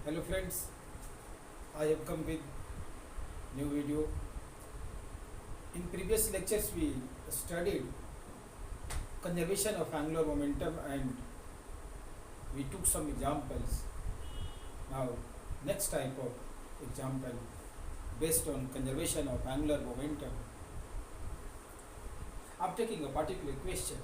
Hello friends, I have come with new video. In previous lectures we studied conservation of angular momentum and we took some examples. Now next type of example based on conservation of angular momentum. I am taking a particular question.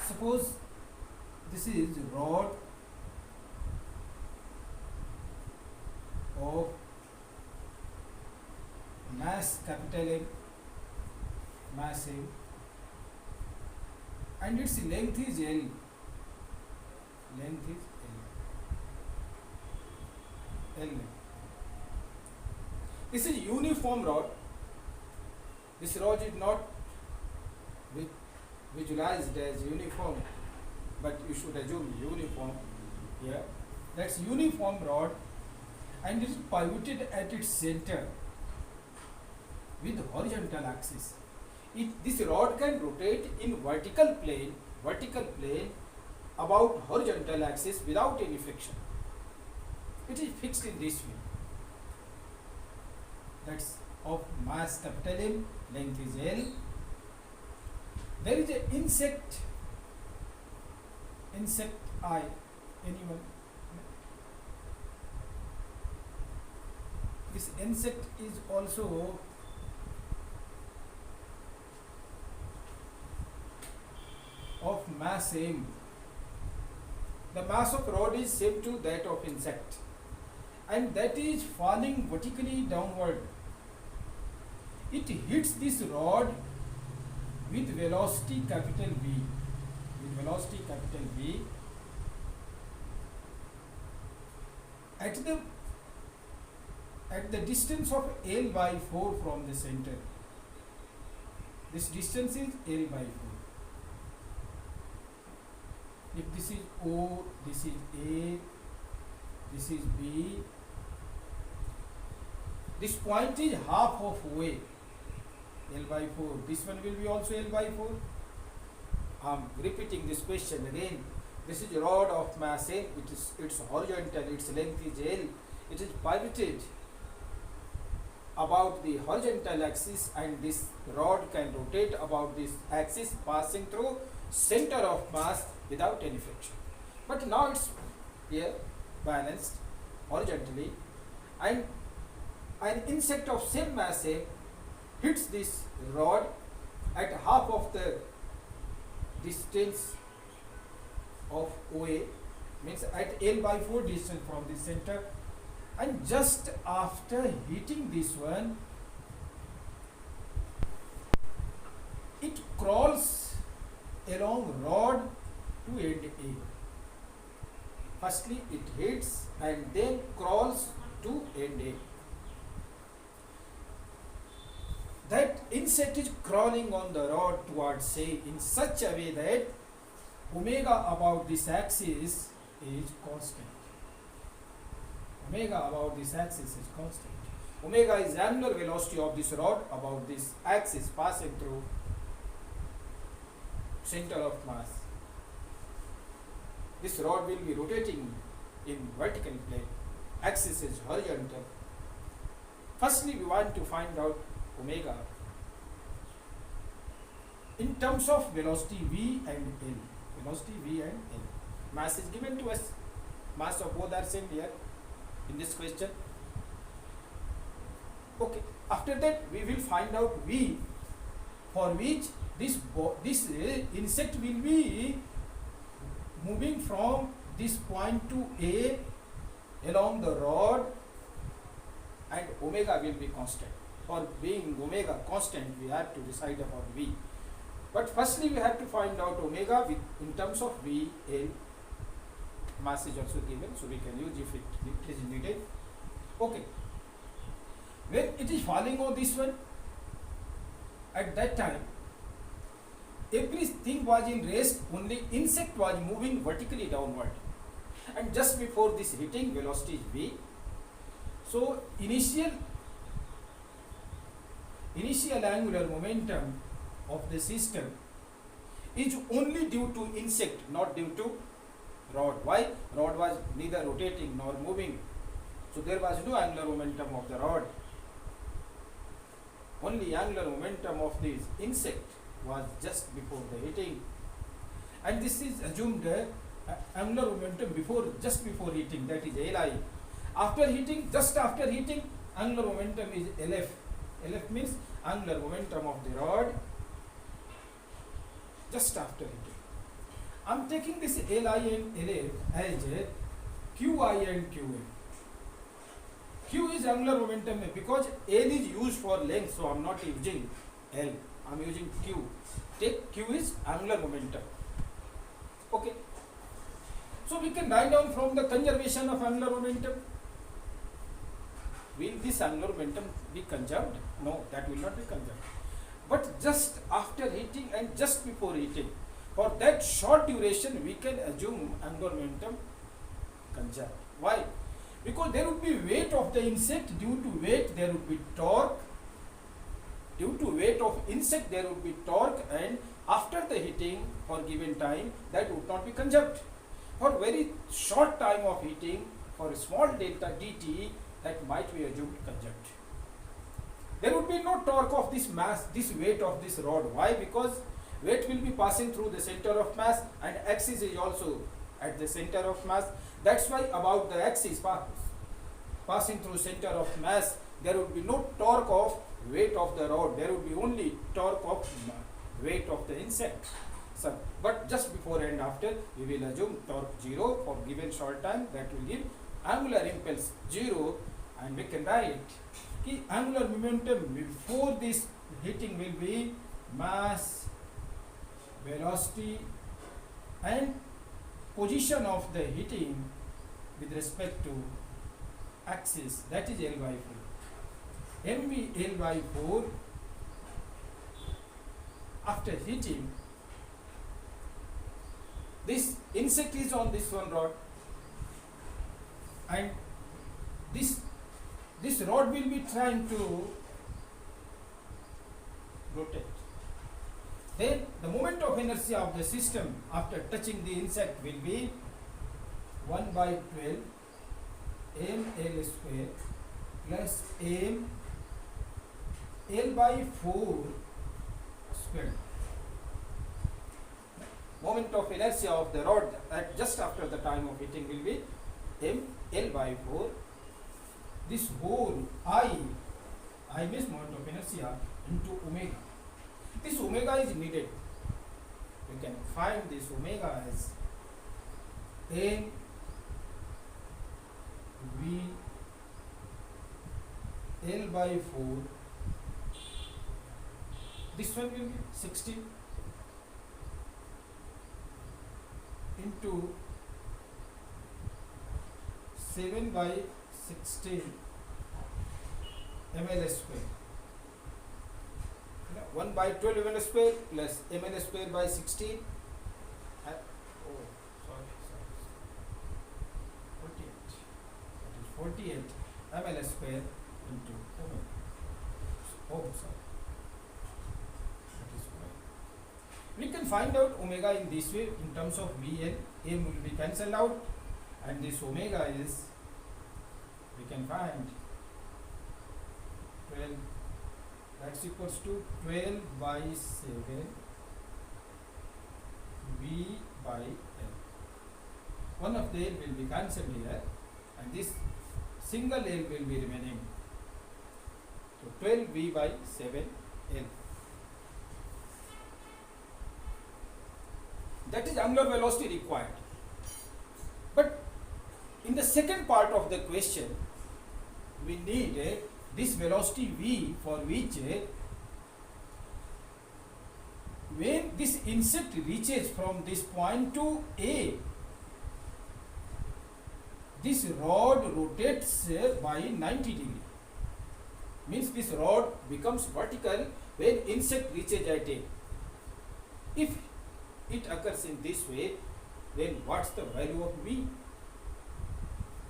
Suppose this is rod of mass capital M, mass M, and its length is L. Length is L. L. This is uniform rod. This rod is not visualized as uniform, but you should assume uniform here. That's uniform rod, and it is pivoted at its center with horizontal axis. This rod can rotate in vertical plane about horizontal axis without any friction. It is fixed in this way. That's of mass capital M, length is L. There is an insect eye. Anyone? This insect is also of mass M. The mass of rod is same to that of insect, and that is falling vertically downward. It hits this rod with velocity capital V. With velocity capital V at the distance of L by 4 from the center. This distance is L by 4. If this is O, this is A, this is B, this point is half of OA, L by 4. This one will be also L by 4. I am repeating this question again. This is a rod of mass A, it's horizontal, its length is L. It is pivoted about the horizontal axis, and this rod can rotate about this axis passing through center of mass without any friction. But now it's here balanced horizontally, and an insect of same mass A hits this rod at half of the distance of OA, means at L by 4 distance from the center, and just after hitting this one, it crawls along rod to end A. Firstly it hits and then crawls to end A. That insect is crawling on the rod towards A in such a way that omega about this axis is constant. Omega about this axis is constant. Omega is angular velocity of this rod about this axis passing through center of mass. This rod will be rotating in vertical plane. Axis is horizontal. Firstly, we want to find out omega in terms of velocity V and L. Velocity V and L. Mass is given to us. Mass of both are same here in this question. Okay. After that, we will find out V, for which this insect will be moving from this point to A along the rod, and omega will be constant. For being omega constant, we have to decide about V. But firstly, we have to find out omega in terms of V, L. Mass is also given, so we can use if it is needed. Okay. When it is falling on this one, at that time, everything was in rest, only insect was moving vertically downward. And just before this hitting, velocity is V. So initial angular momentum of the system is only due to insect, not due to rod. Why? rod was neither rotating nor moving, so there was no angular momentum of the rod. Only angular momentum of this insect was just before the hitting, and this is assumed angular momentum just before hitting, that is Li. After hitting, just after hitting, angular momentum is Lf. Lf means angular momentum of the rod just after hitting. I am taking this Li and Lf as Qi and Qm. Q is angular momentum because L is used for length, so I am not using L, I am using Q. Take Q is angular momentum. Okay. So we can write down from the conservation of angular momentum. Will this angular momentum be conserved? No, that will not be conserved. But just after hitting and just before hitting, for that short duration, we can assume angular momentum conserved. Why? Because there would be weight of the insect. Due to weight, there would be torque. Due to weight of insect, there would be torque, and after the hitting for given time, that would not be conserved. For very short time of hitting, for a small delta dt, that might be assumed conserved. There would be no torque of this mass, this weight of this rod. Why? Because weight will be passing through the center of mass, and axis is also at the center of mass. That's why about the axis passing through center of mass, there would be no torque of weight of the rod. There would be only torque of weight of the insect. So, but just before and after, we will assume torque 0 for given short time. That will give angular impulse 0, and we can write कि angular momentum before this hitting will be mass, velocity, and position of the hitting with respect to axis, that is L by 4. mv L by 4 after hitting. This insect is on this one rod, and this rod will be trying to rotate. Then the moment of inertia of the system after touching the insect will be 1 by 12 ml square plus m L by 4 square. Moment of inertia of the rod at just after the time of hitting will be m L by 4. This whole I means moment of inertia into omega. This omega is needed. We can find this omega as n v L by 4. This one will be 16 into 7 by 16 ml square. 1 by 12 ml square plus ml square by 16. Oh, sorry. 48. That is 48 ml square into omega. Oh, sorry. That is omega. We can find out omega in this way in terms of Vn. M will be cancelled out, and this omega is, we can find 12, that's equals to 12 by 7 V by L. One of the L will be cancelled here, and this single L will be remaining. So 12 V by 7 L. That is angular velocity required. But in the second part of the question, we need this velocity v, for which when this insect reaches from this point to A, this rod rotates by 90 degree. Means this rod becomes vertical when insect reaches at A. If it occurs in this way, then what's the value of v?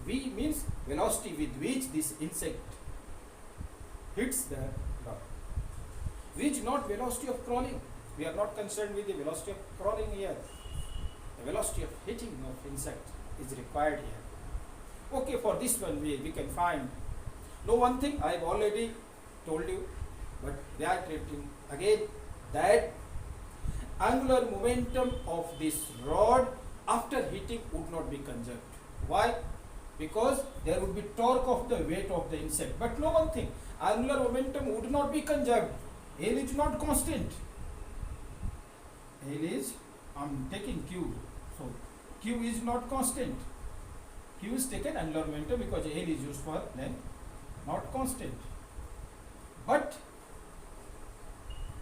V means velocity with which this insect hits the rod. V is not velocity of crawling. We are not concerned with the velocity of crawling here. The velocity of hitting of insect is required here. Okay, for this one we can find. Now one thing I have already told you, but reiterating again, that angular momentum of this rod after hitting would not be conserved. Why? Because there would be torque of the weight of the insect. But no one thing, angular momentum would not be conserved. L is not constant. L is, I am taking Q. So Q is not constant. Q is taken angular momentum because L is used for length, not constant. But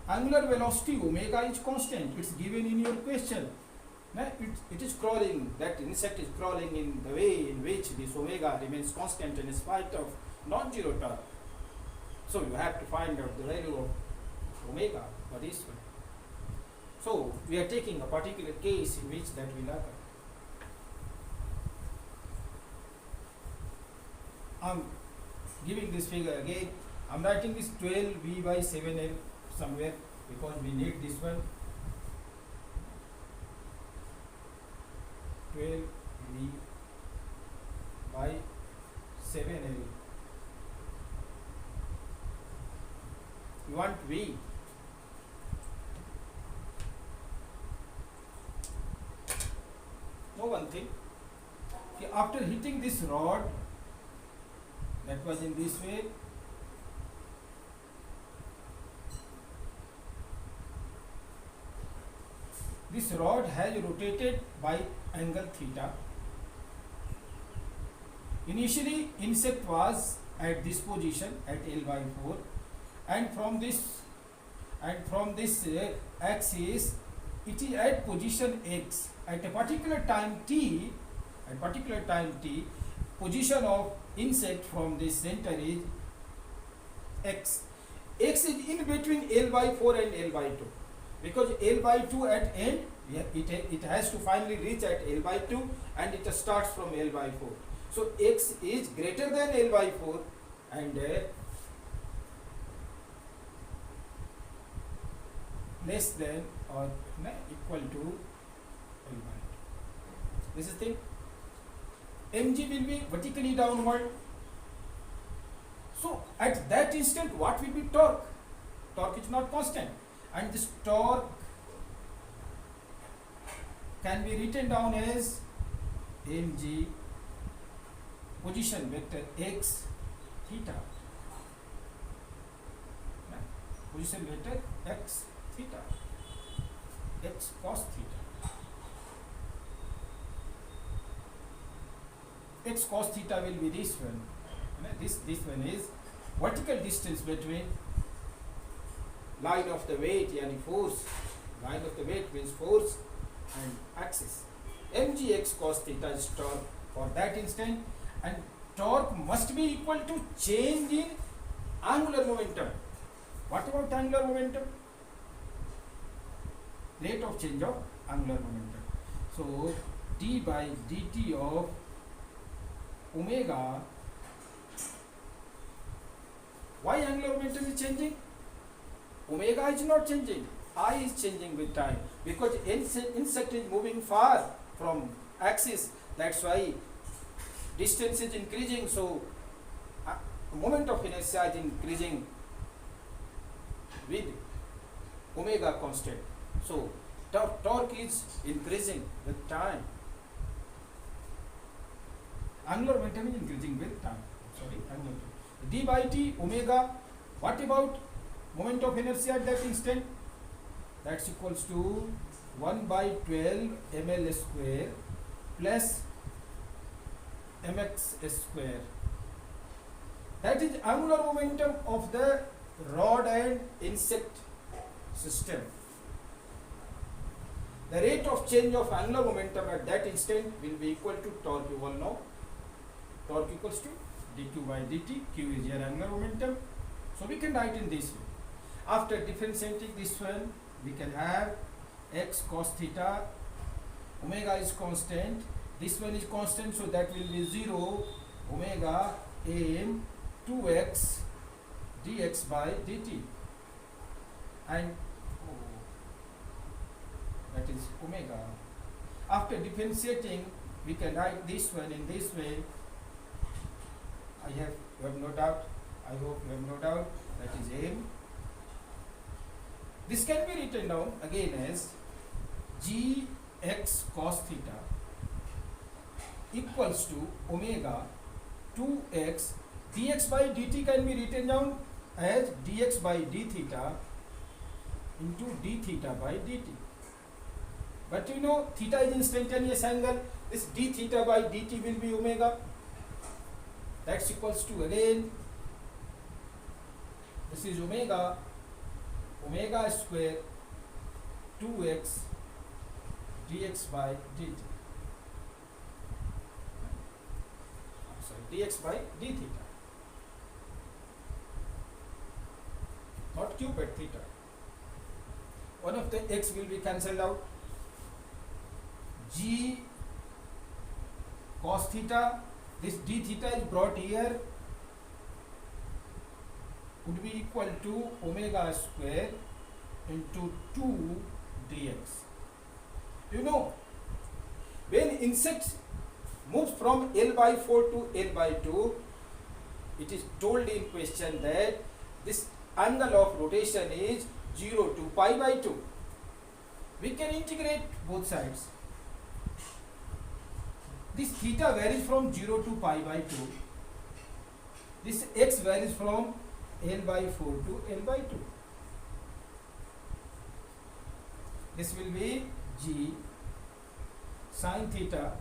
angular velocity omega is constant. It's given in your question. It is crawling, that insect is crawling in the way in which this omega remains constant in spite of non-zero torque. So you have to find out the value of omega for this one. So we are taking a particular case in which that will occur. I am giving this figure again. I am writing this 12V by 7L somewhere because we need this one. 12V by 7L. You want V. Know one thing. Okay, after hitting this rod, that was in this way. This rod has rotated by angle theta. Initially, insect was at this position at L by 4, and from this axis, it is at position x at a particular time t. At particular time t, position of insect from this center is x. X is in between L by 4 and L by 2. Because L by 2 at end, it has to finally reach at L by 2 and it starts from L by 4. So x is greater than L by 4 and less than or equal to L by 2. This is thing. Mg will be vertically downward. So at that instant, what will be torque? Torque is not constant. And this torque can be written down as mg position vector x theta. Position vector x theta, x cos theta. X cos theta will be this one. This one is vertical distance between line of the weight, yani force. Line of the weight means force and axis. Mgx cos theta is torque for that instant, and torque must be equal to change in angular momentum. What about angular momentum? Rate of change of angular momentum. So d by dt of omega. Why angular momentum is changing? Omega is not changing. I is changing with time because insect is moving far from axis. That's why distance is increasing. So moment of inertia is increasing with omega constant. So torque is increasing with time. Angular momentum is increasing with time. Sorry, angular momentum. D by t omega. What about moment of inertia at that instant? That's equals to 1 by 12 ml square plus mx square. That is angular momentum of the rod and insect system. The rate of change of angular momentum at that instant will be equal to torque. You all know torque equals to dq by dt. Q is your angular momentum. So we can write in this way. After differentiating this one, we can have x cos theta, omega is constant, this one is constant, so that will be 0 omega m 2x dx by dt, and that is omega. After differentiating, we can write this one in this way. You have no doubt. I hope you have no doubt. That is M. This can be written down again as gx cos theta equals to omega 2x dx by dt can be written down as dx by d theta into d theta by dt. But you know theta is instantaneous angle. This d theta by dt will be omega. That's equals to again, this is omega square 2x dx by dt. Sorry, dx by d theta, not q but theta. One of the x will be cancelled out. G cos theta, this d theta is brought here, would be equal to omega square into 2 dx. You know, when insect moves from L by 4 to L by 2, it is told in question that this angle of rotation is 0 to pi by 2. We can integrate both sides. This theta varies from 0 to pi by 2. This x varies from L by 4 to L by 2. This will be g sin theta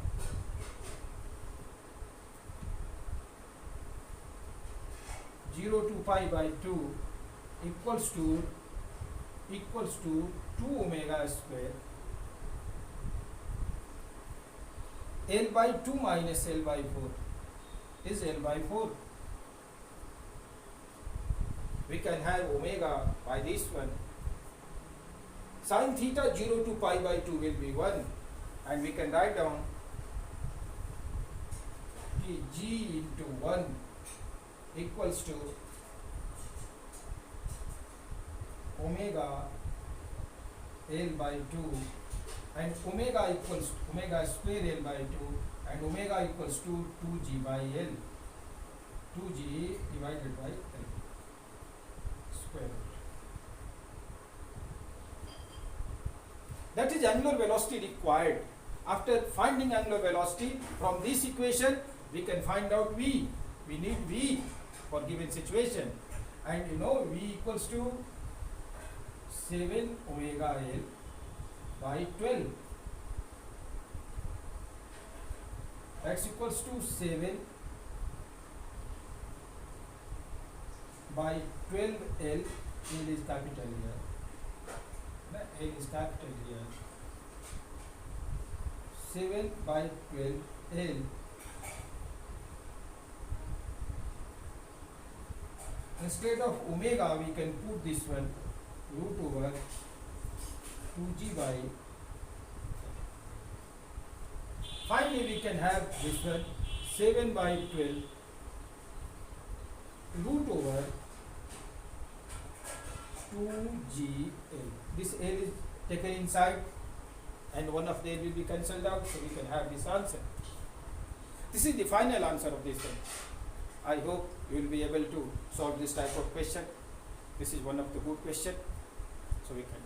zero to pi by 2 equals to 2 omega square L by 2 minus L by 4 is L by 4. We can have omega by this one. Sin theta 0 to pi by 2 will be 1, and we can write down g into 1 equals to omega L by 2, and omega equals omega square L by 2, and omega equals to 2g by L, 2g divided by L square root. That is angular velocity required. After finding angular velocity from this equation, we can find out v. We need v for given situation, and you know v equals to 7 omega L by 12. That's equals to 7 by 12 L. L is capital here. L is capital here. 7 by 12 L. Instead of omega, we can put this one root over 2g by. Finally, we can have this one 7 by 12 root over 2gl. This L is taken inside, and one of them will be cancelled out, so we can have this answer. This is the final answer of this one. I hope you will be able to solve this type of question. This is one of the good questions, so we can